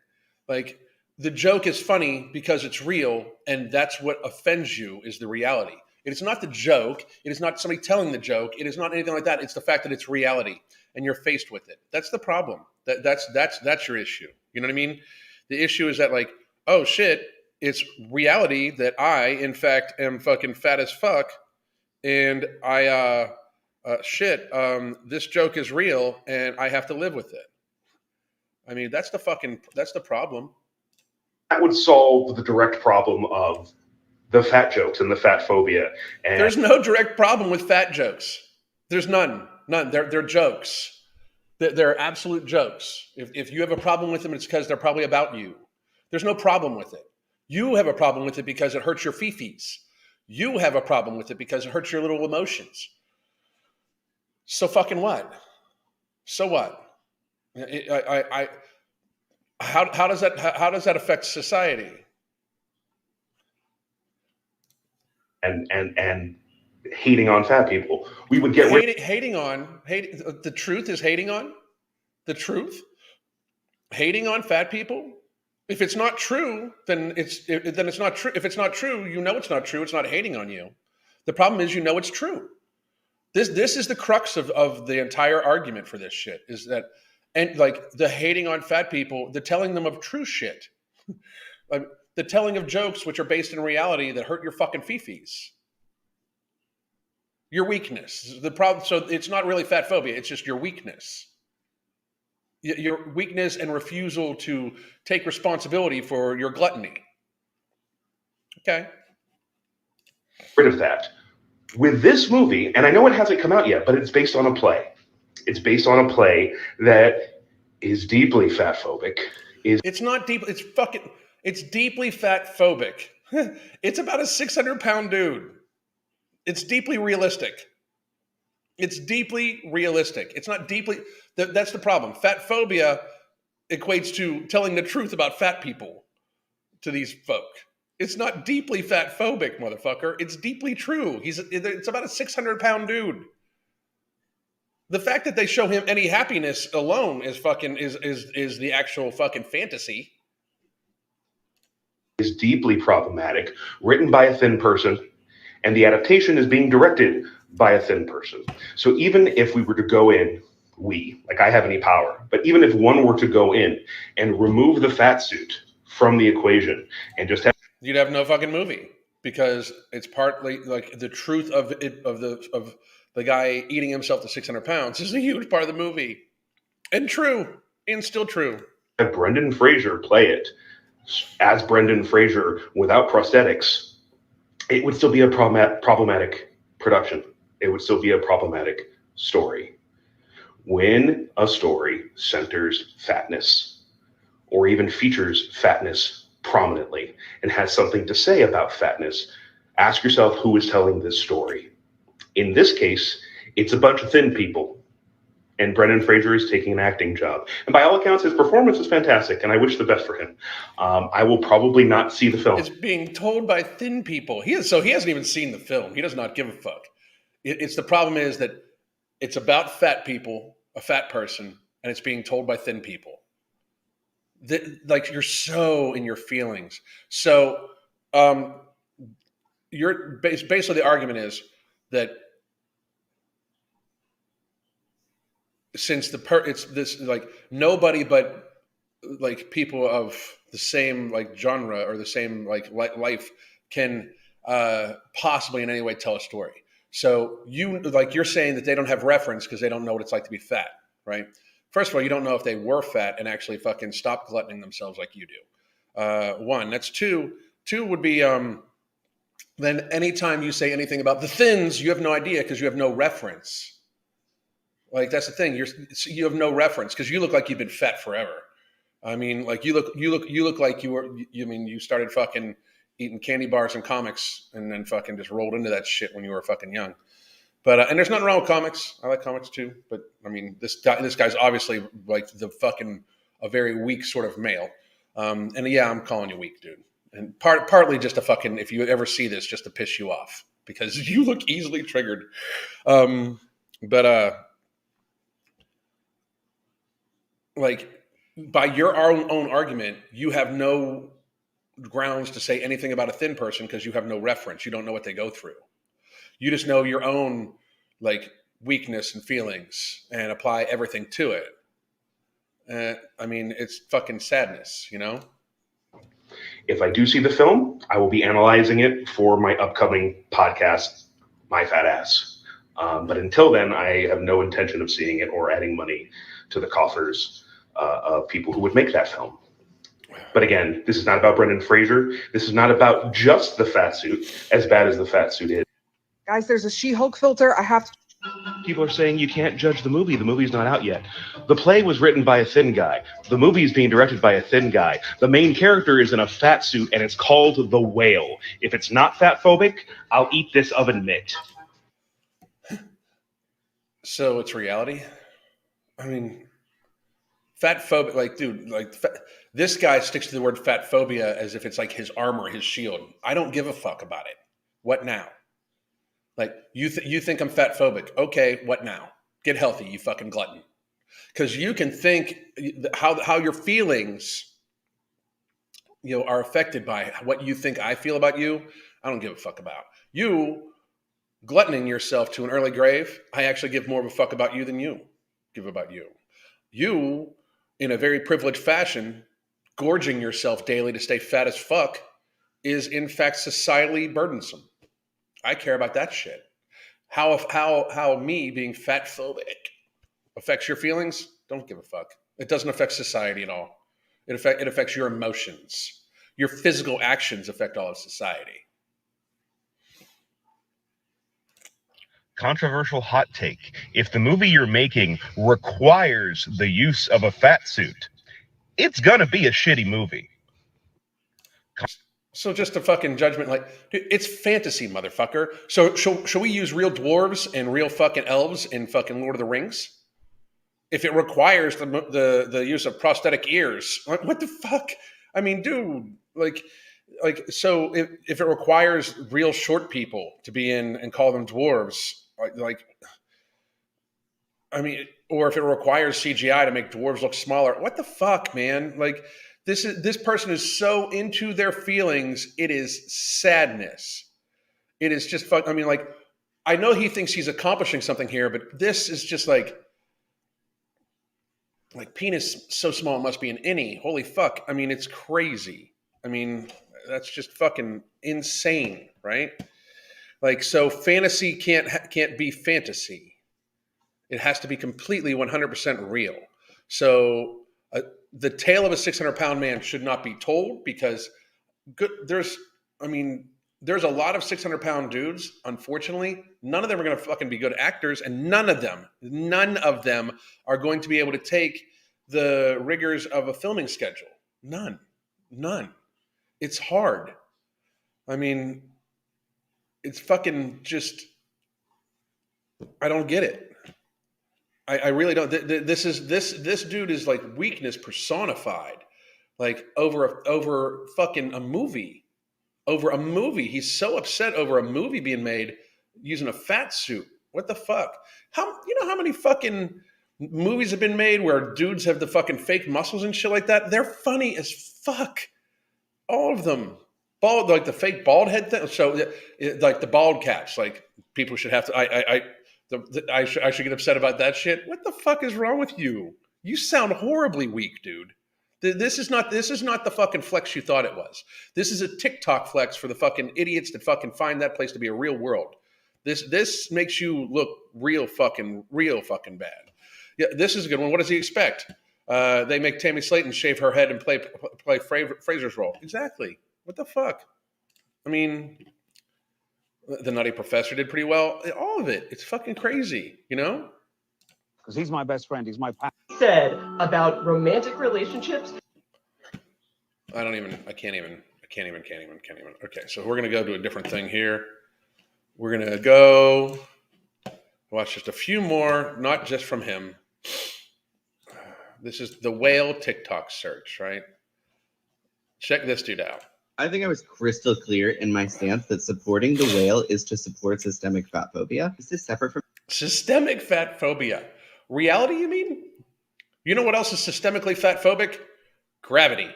Like, the joke is funny because it's real, and that's what offends you is the reality. It is not the joke. It is not somebody telling the joke. It is not anything like that. It's the fact that it's reality, and you're faced with it. That's the problem. That's your issue. You know what I mean? The issue is that, like, oh shit, it's reality that I, in fact, am fucking fat as fuck, and this joke is real, and I have to live with it. I mean, that's the problem. would solve the direct problem of the fat jokes and the fat phobia. And there's no direct problem with fat jokes. There's none. They're jokes. They're absolute jokes. If you have a problem with them, it's because they're probably about you. There's no problem with it. You have a problem with it because it hurts your fifis. You have a problem with it because it hurts your little emotions. So fucking what? So what? How does that affect society? And hating on fat people. We would get hating on the truth is hating on the truth. Hating on fat people. If it's not true, then it's not true. If it's not true, you know it's not true. It's not hating on you. The problem is you know it's true. This is the crux of the entire argument for this shit is that, and like the hating on fat people, the telling them of true shit, like the telling of jokes which are based in reality that hurt your fucking fifis. Your weakness. The problem. So it's not really fat phobia. It's just your weakness. Your weakness and refusal to take responsibility for your gluttony. Okay. Rid of that. With this movie, and I know it hasn't come out yet, but it's based on a play. It's based on a play that is deeply fat phobic. It's not deep. It's deeply fat phobic. It's about a 600-pound dude. It's deeply realistic. It's deeply realistic. It's not deeply. That's the problem. Fat phobia equates to telling the truth about fat people to these folk. It's not deeply fat phobic, motherfucker. It's deeply true. It's about a 600-pound dude. The fact that they show him any happiness alone is the actual fucking fantasy. Is deeply problematic, written by a thin person, and the adaptation is being directed by a thin person. So even if we were to go in, like I have any power, but even if one were to go in and remove the fat suit from the equation and just have, you'd have no fucking movie because it's partly like the truth of the guy eating himself to 600 pounds is a huge part of the movie, and still true. Have Brendan Fraser play it as Brendan Fraser without prosthetics, it would still be a problematic production. It would still be a problematic story. When a story centers fatness or even features fatness prominently and has something to say about fatness, ask yourself who is telling this story. In this case, it's a bunch of thin people, and Brendan Fraser is taking an acting job. And by all accounts, his performance is fantastic, and I wish the best for him. I will probably not see the film. It's being told by thin people. He hasn't even seen the film. He does not give a fuck. It's the problem is that it's about fat people, a fat person, and it's being told by thin people. Like you're so in your feelings. So basically the argument is that since it's this like nobody but like people of the same like genre or the same like life can possibly in any way tell a story. So you're saying that they don't have reference because they don't know what it's like to be fat, right? First of all, you don't know if they were fat and actually fucking stopped gluttoning themselves like you do. One, that's two. Two would be then anytime you say anything about the thins, you have no idea because you have no reference. Like that's the thing. You have no reference because you look like you've been fat forever. I mean, like you look like you started fucking eating candy bars and comics and then fucking just rolled into that shit when you were fucking young. But and there's nothing wrong with comics. I like comics too. But I mean, this guy's obviously like a very weak sort of male. And yeah, I'm calling you weak, dude. And partly just to fucking, if you ever see this, just to piss you off because you look easily triggered. Like by your own argument, you have no grounds to say anything about a thin person because you have no reference. You don't know what they go through. You just know your own like weakness and feelings and apply everything to it. I mean, it's fucking sadness, you know? If I do see the film, I will be analyzing it for my upcoming podcast, My Fat Ass. But until then, I have no intention of seeing it or adding money to the coffers of people who would make that film. But again, this is not about Brendan Fraser. This is not about just the fat suit, as bad as the fat suit is. Guys, there's a She-Hulk filter. I have to. People are saying you can't judge the movie. The movie's not out yet. The play was written by a thin guy. The movie is being directed by a thin guy. The main character is in a fat suit, and it's called The Whale. If it's not fat phobic, I'll eat this oven mitt. So it's reality. I mean, fat phobia, like, dude, like, this guy sticks to the word fat phobia as if it's like his armor, his shield. I don't give a fuck about it. What now? Like, you think I'm fat phobic. Okay, what now? Get healthy, you fucking glutton. Because you can think how your feelings, are affected by what you think I feel about you. I don't give a fuck about. You gluttoning yourself to an early grave, I actually give more of a fuck about you than you give about you. You, in a very privileged fashion, gorging yourself daily to stay fat as fuck is in fact societally burdensome. I care about that shit. How me being fat phobic affects your feelings? Don't give a fuck. It doesn't affect society at all. It affects your emotions. Your physical actions affect all of society. Controversial hot take. If the movie you're making requires the use of a fat suit, it's gonna be a shitty movie. So just a fucking judgment, like, dude, it's fantasy, motherfucker. So shall we use real dwarves and real fucking elves in fucking Lord of the Rings? If it requires the use of prosthetic ears, what the fuck? I mean, dude, like so if it requires real short people to be in and call them dwarves, like I mean, or if it requires CGI to make dwarves look smaller, what the fuck, man? Like, this person is so into their feelings, it is sadness. It is just fuck. I mean, like, I know he thinks he's accomplishing something here, but this is just like penis so small it must be an innie. Holy fuck! I mean, it's crazy. I mean, that's just fucking insane, right? Like, so fantasy can't be fantasy. It has to be completely 100% real. So the tale of a 600-pound man should not be told because there's a lot of 600-pound dudes. Unfortunately, none of them are going to fucking be good actors, and none of them are going to be able to take the rigors of a filming schedule. None. It's hard. I mean, it's fucking just. I don't get it. I really don't. This dude is like weakness personified, like over fucking a movie, He's so upset over a movie being made using a fat suit. What the fuck? How many fucking movies have been made where dudes have the fucking fake muscles and shit like that? They're funny as fuck. All of them. Bald, like the fake bald head thing. So like the bald cats, like people should have to. I should get upset about that shit. What the fuck is wrong with you? You sound horribly weak, dude. This is not the fucking flex you thought it was. This is a TikTok flex for the fucking idiots that fucking find that place to be a real world. This makes you look real fucking bad. Yeah, this is a good one. What does he expect? They make Tammy Slayton shave her head and play Fraser's role. Exactly. What the fuck? I mean, the Nutty Professor did pretty well. All of it. It's fucking crazy, Because he's my best friend. He's my pal. Said about romantic relationships. I can't even. Okay, so we're going to go to a different thing here. We're going to go watch just a few more, not just from him. This is the whale TikTok search, right? Check this dude out. I think I was crystal clear in my stance that supporting the whale is to support systemic fat phobia. Is this separate from systemic fat phobia? Reality, you mean? You know what else is systemically fat phobic? Gravity.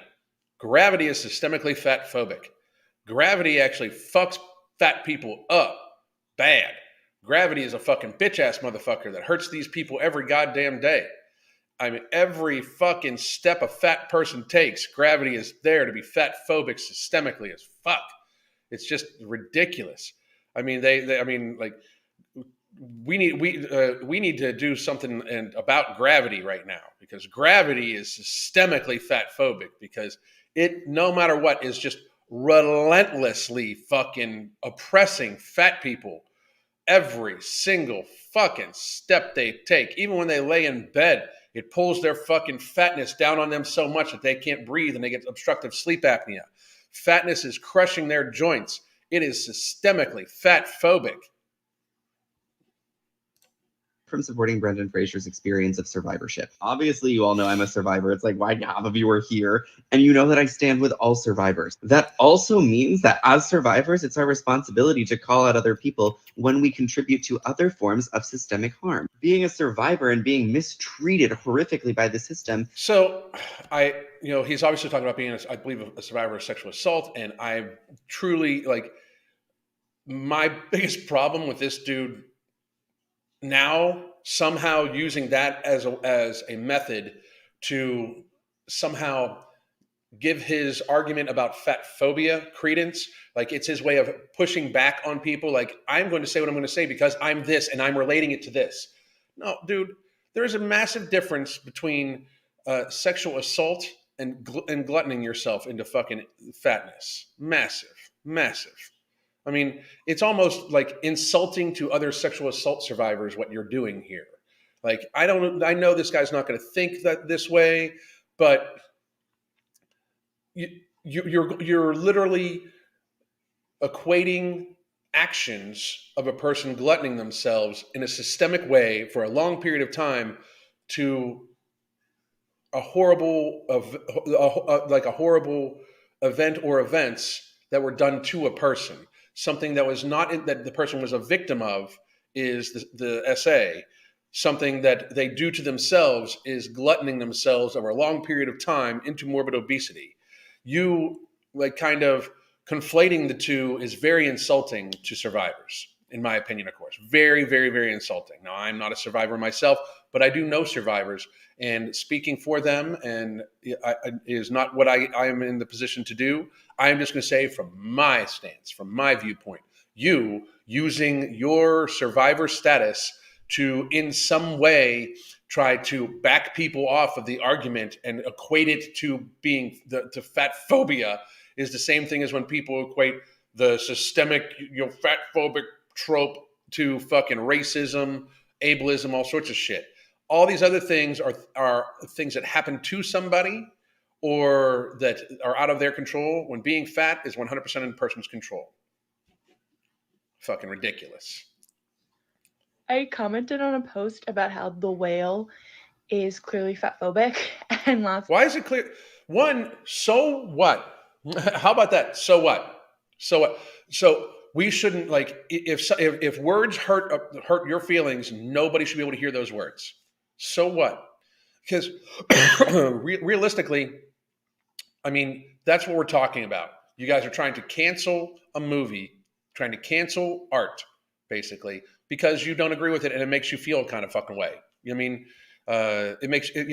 Gravity is systemically fat phobic. Gravity actually fucks fat people up bad. Gravity is a fucking bitch ass motherfucker that hurts these people every goddamn day. I mean, every fucking step a fat person takes, gravity is there to be fat phobic systemically as fuck. It's just ridiculous. I mean, we need to do something about gravity right now because gravity is systemically fat phobic because It, no matter what, is just relentlessly fucking oppressing fat people every single fucking step they take. Even when they lay in bed, it pulls their fucking fatness down on them so much that they can't breathe and they get obstructive sleep apnea. Fatness is crushing their joints. It is systemically fat phobic. From supporting Brendan Fraser's experience of survivorship. Obviously, you all know I'm a survivor. It's like why half of you are here, and you know that I stand with all survivors. That also means that as survivors, it's our responsibility to call out other people when we contribute to other forms of systemic harm. Being a survivor and being mistreated horrifically by the system. So, he's obviously talking about being, I believe, a survivor of sexual assault, and I truly, like, my biggest problem with this dude now somehow using that as a method to somehow give his argument about fat phobia credence. Like, it's his way of pushing back on people. Like, I'm going to say what I'm going to say because I'm this and I'm relating it to this. No, dude, there is a massive difference between sexual assault and gluttoning yourself into fucking fatness. Massive, massive. I mean, it's almost like insulting to other sexual assault survivors what you're doing here. Like, I know this guy's not going to think that this way, but you're literally equating actions of a person gluttoning themselves in a systemic way for a long period of time to a horrible like a horrible event or events that were done to a person. Something that was not that the person was a victim of is the SA. Something that they do to themselves is gluttoning themselves over a long period of time into morbid obesity. You, like, kind of conflating the two is very insulting to survivors, in my opinion, of course. Very, very, very insulting. Now, I'm not a survivor myself, but I do know survivors, and speaking for them is not what I am in the position to do. I am just going to say, from my stance, from my viewpoint, you using your survivor status to in some way try to back people off of the argument and equate it to being to fat phobia is the same thing as when people equate the systemic, fat phobic trope to fucking racism, ableism, all sorts of shit. All these other things are things that happen to somebody or that are out of their control, when being fat is 100% in the person's control. Fucking ridiculous. I commented on a post about how the whale is clearly fat phobic, and Why is it clear? One, so what? How about that? So what? So what? So we shouldn't, like, if words hurt your feelings, nobody should be able to hear those words. So what? Because realistically, I mean, that's what we're talking about. You guys are trying to cancel a movie, trying to cancel art, basically, because you don't agree with it and it makes you feel a kind of fucking way. You know what I mean? It makes it,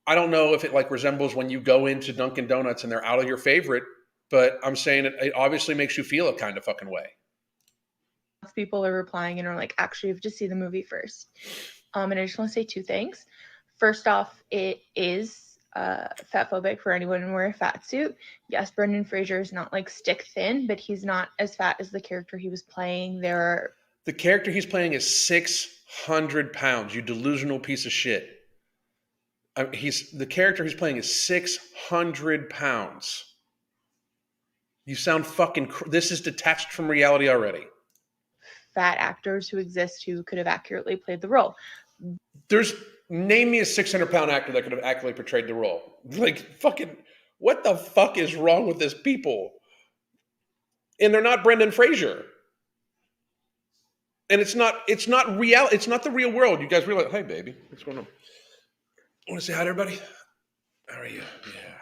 I don't know if it like resembles when you go into Dunkin' Donuts and they're out of your favorite, but I'm saying it obviously makes you feel a kind of fucking way. People are replying and are like, actually, you have to see the movie first. And I just want to say two things. First off, it is fat phobic for anyone to wear a fat suit. Yes, Brendan Fraser is not like stick thin, but he's not as fat as the character he was playing. The character he's playing is 600 pounds, you delusional piece of shit. The character he's playing is 600 pounds. You sound fucking, this is detached from reality already. Fat actors who exist who could have accurately played the role. Name me a 600-pound actor that could have accurately portrayed the role. Like, fucking, what the fuck is wrong with this people? And they're not Brendan Fraser. And it's not real. It's not the real world. You guys realize, hey, baby, what's going on? Want to say hi to everybody? How are you? Yeah.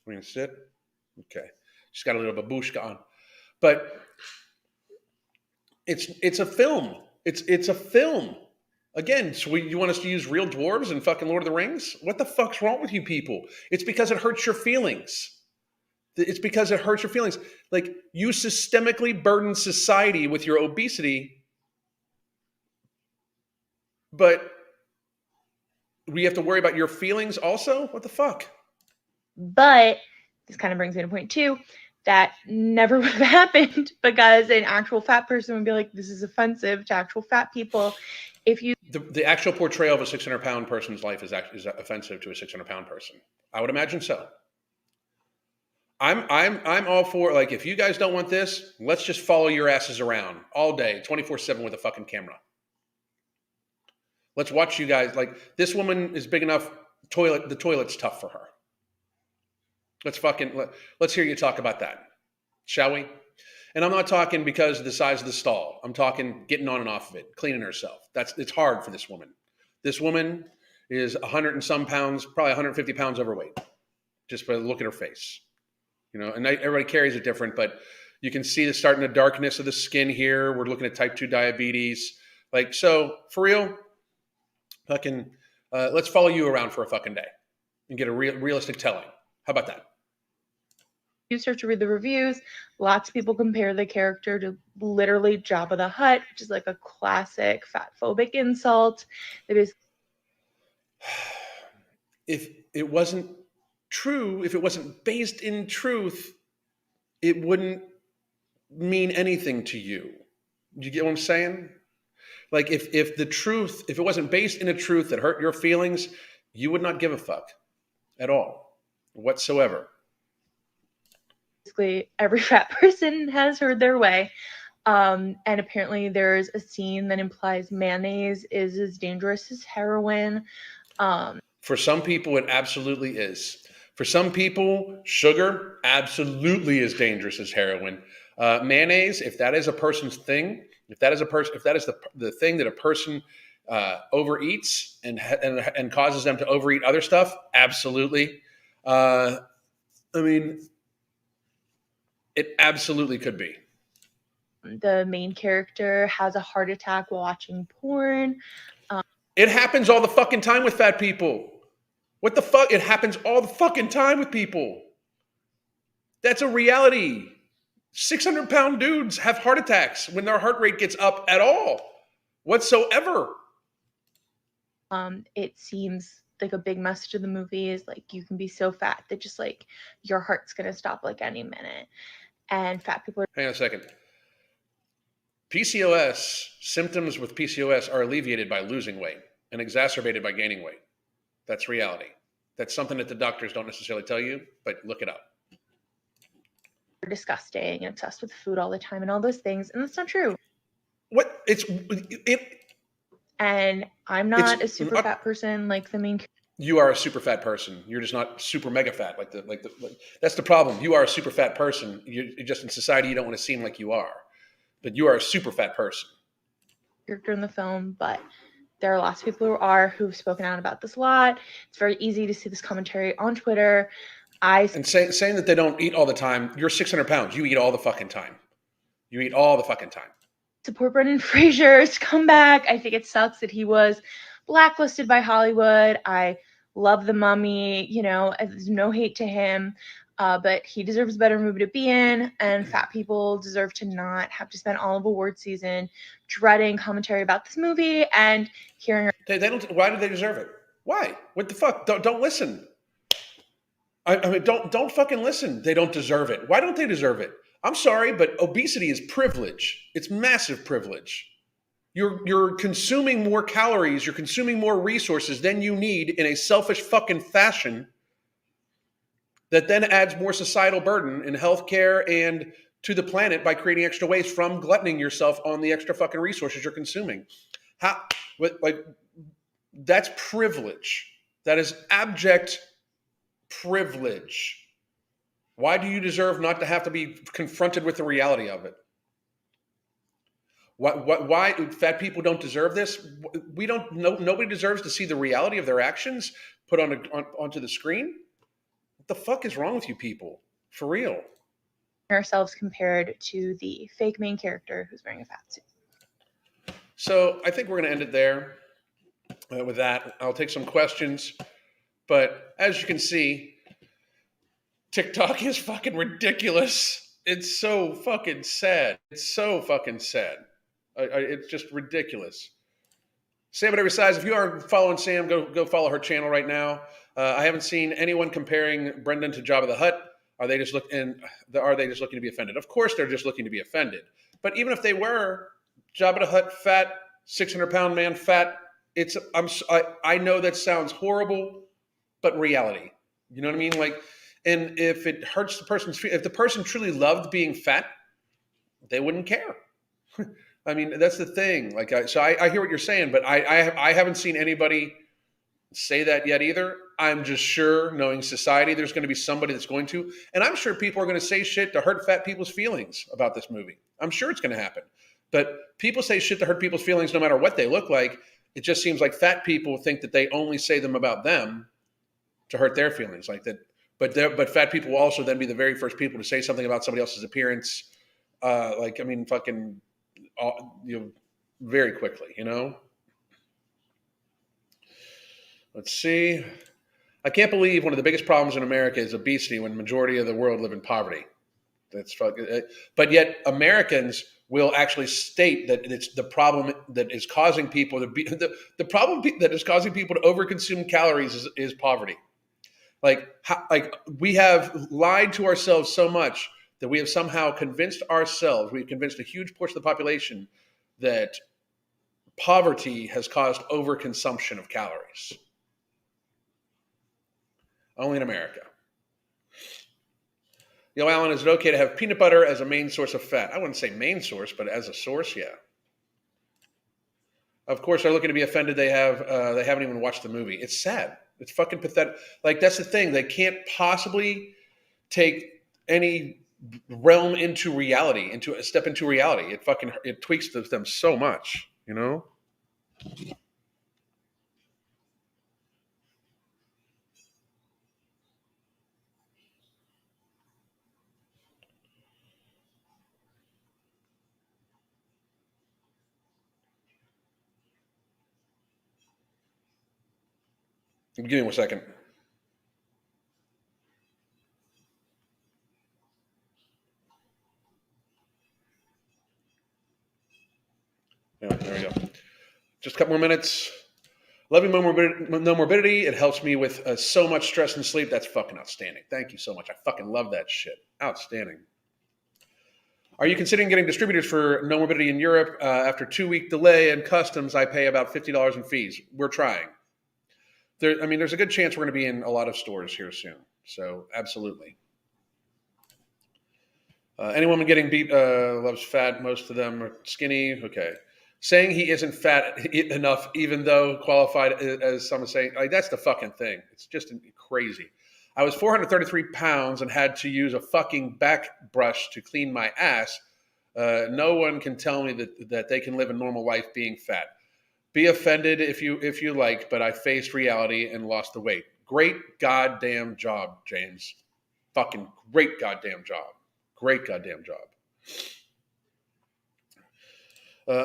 We can sit? Okay. She's got a little babushka on. But it's a film. It's a film. Again, so you want us to use real dwarves in fucking Lord of the Rings? What the fuck's wrong with you people? It's because it hurts your feelings. It's because it hurts your feelings. Like, you systemically burden society with your obesity, but we have to worry about your feelings also? What the fuck? But this kind of brings me to point 2. That never would have happened because an actual fat person would be like, this is offensive to actual fat people. If you The actual portrayal of a 600-pound person's life is offensive to a 600-pound person. I would imagine so. I'm all for, like, if you guys don't want this, let's just follow your asses around all day, 24/7 with a fucking camera. Let's watch you guys. Like, this woman is big enough. The toilet's tough for her. Let's hear you talk about that, shall we? And I'm not talking because of the size of the stall. I'm talking getting on and off of it, cleaning herself. It's hard for this woman. This woman is 100 and some pounds, probably 150 pounds overweight, just by the look at her face. You know, and everybody carries it different, but you can see the starting the darkness of the skin here. We're looking at type 2 diabetes. Like, so for real, fucking, let's follow you around for a fucking day and get a realistic telling. How about that? you start to read the reviews, lots of people compare the character to literally Jabba the Hutt, which is like a classic fat phobic insult. They basically, if it wasn't true, if it wasn't based in truth, it wouldn't mean anything to you. Do you get what I'm saying? Like, if it wasn't based in a truth that hurt your feelings, you would not give a fuck at all, whatsoever. every fat person has heard their way. And apparently there's a scene that implies mayonnaise is as dangerous as heroin. For some people, it absolutely is. For some people, sugar absolutely is dangerous as heroin. Mayonnaise, if that is a person's thing, if that is the thing that a person overeats and causes them to overeat other stuff, absolutely. I mean, it absolutely could be. The main character has a heart attack while watching porn. It happens all the fucking time with fat people. What the fuck? It happens all the fucking time with people. That's a reality. 600-pound dudes have heart attacks when their heart rate gets up at all, whatsoever. It seems like a big message of the movie is like, you can be so fat that just like your heart's gonna stop like any minute. And fat people are Hang on a second. PCOS, symptoms with PCOS are alleviated by losing weight and exacerbated by gaining weight. That's reality. That's something that the doctors don't necessarily tell you, but look it up. disgusting and obsessed with food all the time and all those things, and that's not true. What? And I'm not a super fat person like the main character. You are a super fat person. You're just not super mega fat. Like that's the problem. You are a super fat person. You're just in society. You don't want to seem like you are, but you are a super fat person. Character in the film, but there are lots of people who've spoken out about this a lot. It's very easy to see this commentary on Twitter. And saying that they don't eat all the time. You're 600 pounds. You eat all the fucking time. You eat all the fucking time. Support Brendan Fraser's comeback. I think it sucks that he was blacklisted by Hollywood. I love The Mummy. You know, there's no hate to him, but he deserves a better movie to be in. And fat people deserve to not have to spend all of award season dreading commentary about this movie and hearing. They don't. Why do they deserve it? Why? What the fuck? Don't listen. I mean, don't fucking listen. They don't deserve it. Why don't they deserve it? I'm sorry, but obesity is privilege. It's massive privilege. You're consuming more calories, you're consuming more resources than you need in a selfish fucking fashion that then adds more societal burden in healthcare and to the planet by creating extra waste from gluttoning yourself on the extra fucking resources you're consuming. That's privilege. That is abject privilege. Why do you deserve not to have to be confronted with the reality of it? Why fat people don't deserve this? We don't. Nobody deserves to see the reality of their actions put onto the screen. What the fuck is wrong with you people? For real. Ourselves compared to the fake main character who's wearing a fat suit. So I think we're going to end it there. With that, I'll take some questions. But as you can see, TikTok is fucking ridiculous. It's so fucking sad. It's so fucking sad. It's just ridiculous. Sam at every size. If you aren't following Sam, go follow her channel right now. I haven't seen anyone comparing Brendan to Jabba the Hutt. Are they just looking to be offended? Of course, they're just looking to be offended. But even if they were, Jabba the Hutt, fat, 600-pound man, fat. I know that sounds horrible, but reality. You know what I mean? Like, and if it hurts the person's, if the person truly loved being fat, they wouldn't care. I mean, that's the thing. Like, I hear what you're saying, but I haven't seen anybody say that yet either. I'm just sure, knowing society, there's going to be somebody that's going to, and I'm sure people are going to say shit to hurt fat people's feelings about this movie. I'm sure it's going to happen. But people say shit to hurt people's feelings no matter what they look like. It just seems like fat people think that they only say them about them to hurt their feelings, like that. But fat people will also then be the very first people to say something about somebody else's appearance. Fucking, very quickly, you know. Let's see. I can't believe one of the biggest problems in America is obesity when the majority of the world live in poverty. That's fucking. But yet Americans will actually state that it's the problem that is causing people to be the problem that is causing people to overconsume calories is poverty. Like we have lied to ourselves so much that we have somehow convinced ourselves, we've convinced a huge portion of the population that poverty has caused overconsumption of calories. Only in America. Yo, Alan, is it okay to have peanut butter as a main source of fat? I wouldn't say main source, but as a source, yeah. Of course, they're looking to be offended. They haven't even watched the movie. It's sad. It's fucking pathetic. Like, that's the thing. They can't possibly take any realm into reality, into a step into reality. It tweaks them so much, you know? Give me 1 second. Yeah, there we go. Just a couple more minutes. Loving no morbidity. It helps me with so much stress and sleep. That's fucking outstanding. Thank you so much. I fucking love that shit. Outstanding. Are you considering getting distributors for no morbidity in Europe? After 2-week delay and customs, I pay about $50 in fees. We're trying. There's a good chance we're going to be in a lot of stores here soon. So absolutely. Any woman getting beat loves fat. Most of them are skinny. Okay. Saying he isn't fat enough, even though qualified as someone saying, like, that's the fucking thing. It's just crazy. I was 433 pounds and had to use a fucking back brush to clean my ass. No one can tell me that they can live a normal life being fat. Be offended if you like, but I faced reality and lost the weight. Great goddamn job, James. Fucking great goddamn job. Great goddamn job.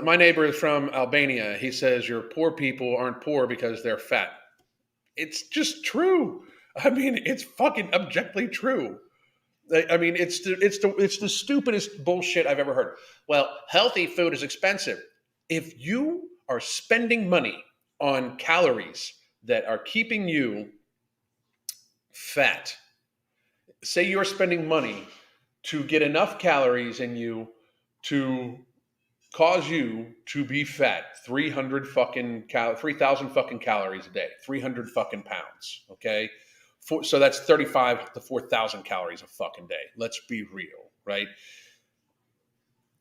My neighbor is from Albania. He says your poor people aren't poor because they're fat. It's just true. I mean, it's fucking objectively true. I mean, it's the stupidest bullshit I've ever heard. Well, healthy food is expensive. If you are spending money on calories that are keeping you fat, say you're spending money to get enough calories in you to cause you to be fat, 3,000 fucking calories a day, 300 fucking pounds. Okay. So that's 35 to 4,000 calories a fucking day. Let's be real, right?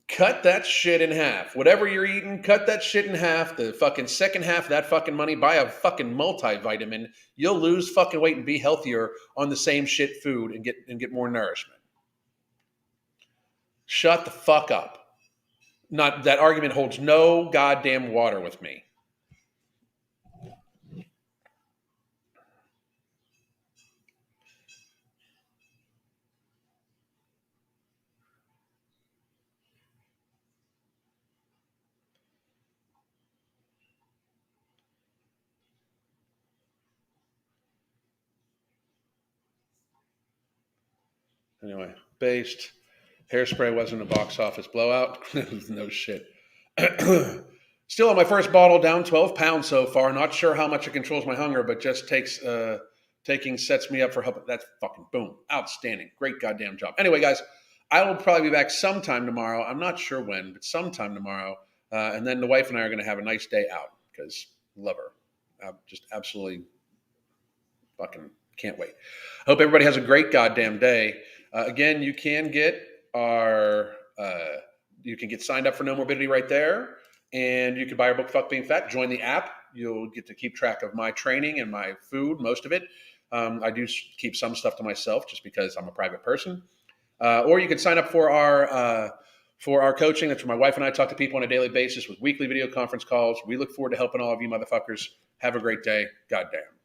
Cut that shit in half. Whatever you're eating, cut that shit in half. The fucking second half of that fucking money, buy a fucking multivitamin. You'll lose fucking weight and be healthier on the same shit food and get more nourishment. Shut the fuck up. Not that argument holds no goddamn water with me. Anyway, based. Hairspray wasn't a box office blowout. No shit. Still on my first bottle, down 12 pounds so far. Not sure how much it controls my hunger, but just taking sets me up for help. That's fucking boom. Outstanding. Great goddamn job. Anyway, guys, I will probably be back sometime tomorrow. I'm not sure when, but sometime tomorrow. And then the wife and I are going to have a nice day out because love her. Just absolutely fucking can't wait. Hope everybody has a great goddamn day. Again, you can get you can get signed up for No Morbidity right there. And you can buy our book, Fuck Being Fat. Join the app. You'll get to keep track of my training and my food, most of it. I do keep some stuff to myself just because I'm a private person. Or you can sign up for our coaching. That's where my wife and I talk to people on a daily basis with weekly video conference calls. We look forward to helping all of you motherfuckers. Have a great day. Goddamn.